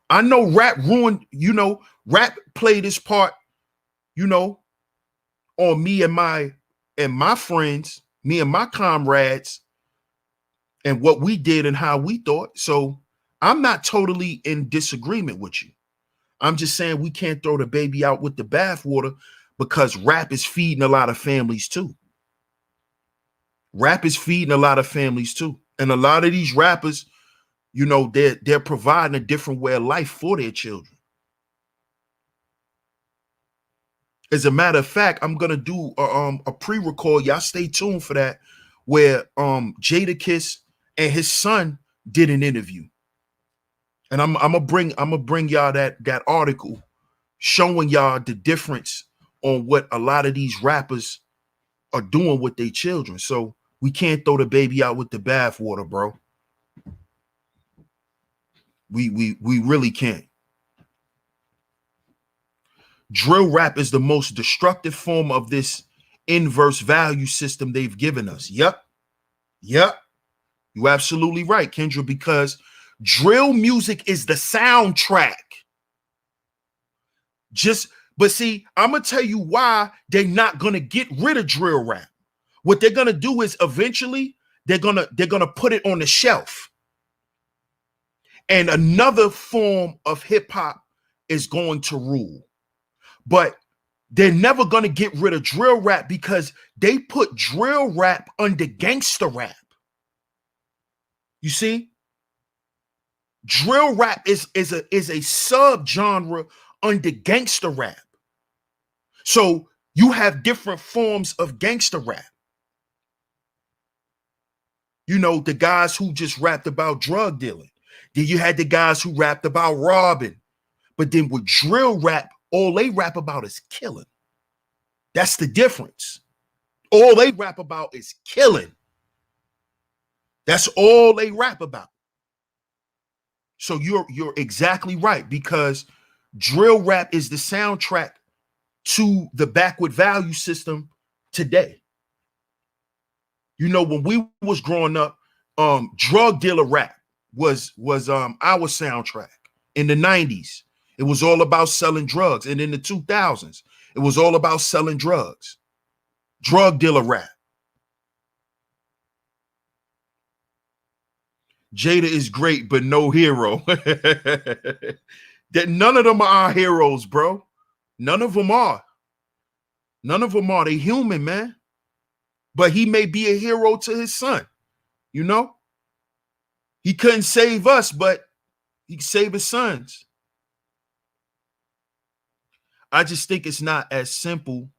I know rap ruined, you know, rap played its part, you know, on me and my friends, me and my comrades, and what we did and how we thought. So I'm not totally in disagreement with you. I'm just saying we can't throw the baby out with the bathwater because rap is feeding a lot of families too. Rap is feeding a lot of families too. And a lot of these rappers, you know, they're providing a different way of life for their children. As a matter of fact, I'm gonna do a pre-record. Y'all stay tuned for that, where Jadakiss and his son did an interview. And I'm gonna bring y'all that article showing y'all the difference on what a lot of these rappers are doing with their children. So we can't throw the baby out with the bathwater, bro. We really can't. Drill rap is the most destructive form of this inverse value system they've given us. Yep. You're absolutely right, Kendra, because drill music is the soundtrack. But see, I'm gonna tell you why they're not gonna get rid of drill rap. What they're gonna do is eventually they're gonna put it on the shelf. And another form of hip hop is going to rule. But they're never gonna get rid of drill rap because they put drill rap under gangster rap. You see? Drill rap is a subgenre under gangster rap. So you have different forms of gangster rap. You know, the guys who just rapped about drug dealing. Then you had the guys who rapped about robbing. But then with drill rap, all they rap about is killing. That's the difference. All they rap about is killing. That's all they rap about. So you're exactly right, because drill rap is the soundtrack to the backward value system today. You know, when we was growing up, drug dealer rap was our soundtrack. In the 90s, it was all about selling drugs. And in the 2000s, it was all about selling drugs. Drug dealer rap. Jada is great, but no hero. That none of them are our heroes, bro. None of them are. None of them are. They human, man. But he may be a hero to his son. You know? He couldn't save us, but he can save his sons. I just think it's not as simple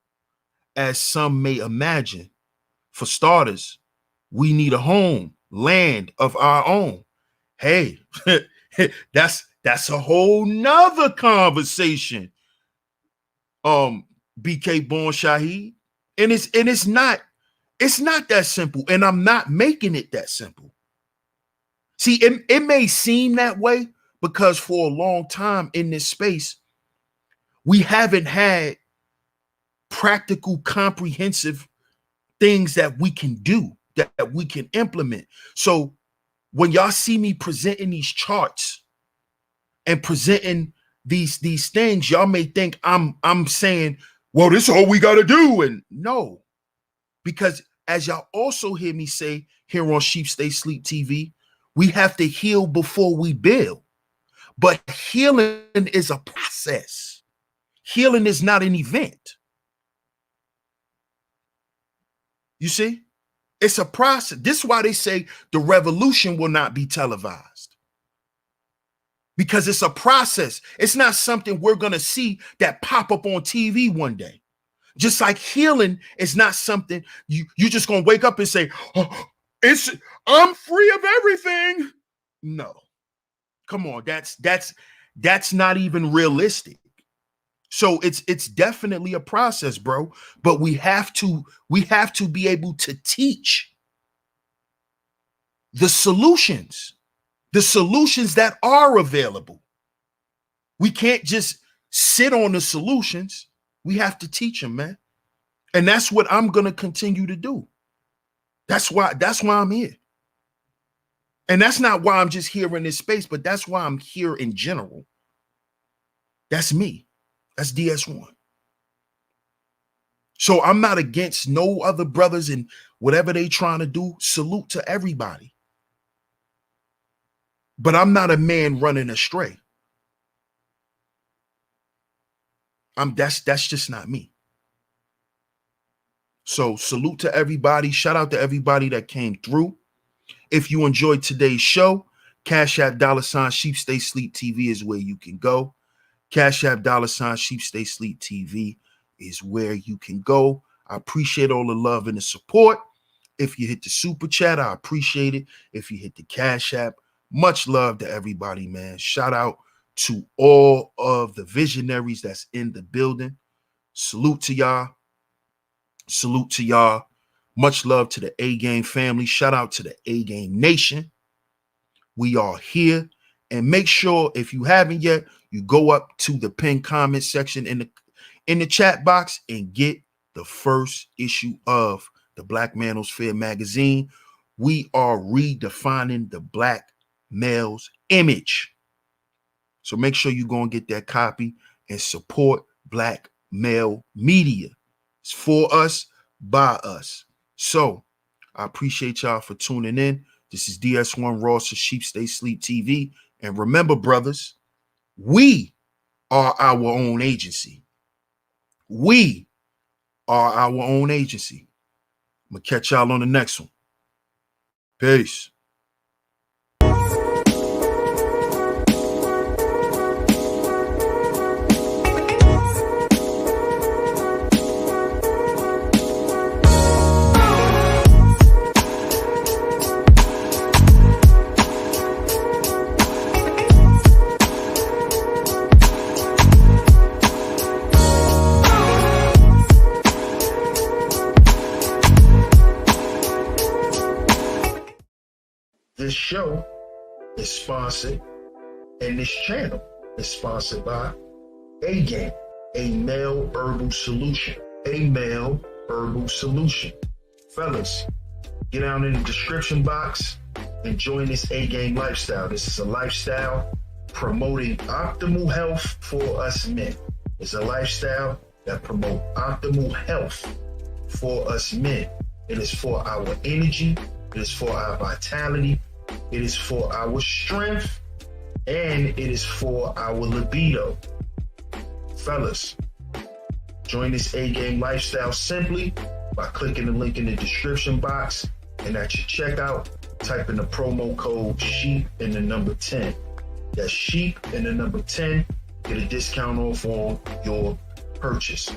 as some may imagine. For starters, we need a home, land of our own. Hey, that's a whole nother conversation. BK Born Shaheed. And it's not that simple. And I'm not making it that simple. See, it may seem that way because for a long time in this space, we haven't had practical, comprehensive things that we can do, that we can implement. So when y'all see me presenting these charts and presenting these things, y'all may think I'm saying, well, this is all we got to do. And no, because as y'all also hear me say here on Sheep Stay Sleep TV, we have to heal before we build. But healing is a process. Healing is not an event. You see? It's a process. This is why they say the revolution will not be televised. Because it's a process. It's not something we're going to see that pop up on TV one day. Just like healing is not something you just going to wake up and say, oh, I'm free of everything. No. Come on, that's not even realistic. So it's definitely a process, bro. But we have to be able to teach the solutions that are available. We can't just sit on the solutions. We have to teach them, man. And that's what I'm going to continue to do. That's why I'm here. And that's not why I'm just here in this space, but that's why I'm here in general. That's me. That's DS1. So I'm not against no other brothers and whatever they trying to do. Salute to everybody. But I'm not a man running astray. That's just not me. So salute to everybody. Shout out to everybody that came through. If you enjoyed today's show, CashApp $SheepStaySleepTV is where you can go. CashApp $SheepStaySleepTV is where you can go. I appreciate all the love and the support. If you hit the super chat, I appreciate it. If you hit the Cash App, much love to everybody, man. Shout out to all of the visionaries that's in the building. Salute to y'all. Salute to y'all. Much love to the A-Game family. Shout out to the A-Game Nation. We are here. And make sure, if you haven't yet, you go up to the pinned comment section in the chat box and get the first issue of the Black Manosphere magazine. We are redefining the black male's image. So make sure you go and get that copy and support black male media. It's for us, by us. So I appreciate y'all for tuning in. This is DS1 Ross of Sheep Stay Sleep TV. And remember, brothers, we are our own agency. We are our own agency. I'm going to catch y'all on the next one. Peace. This show is sponsored, and this channel is sponsored by A-Game, a male herbal solution. A male herbal solution. Fellas, get down in the description box and join this A-Game lifestyle. This is a lifestyle promoting optimal health for us men. It's a lifestyle that promotes optimal health for us men. It is for our energy. It is for our vitality. It is for our strength. And it is for our libido. Fellas, join this A-Game lifestyle simply by clicking the link in the description box. And at your checkout, type in the promo code SHEEP and the number 10. That's SHEEP and the number 10. Get a discount off on your purchase.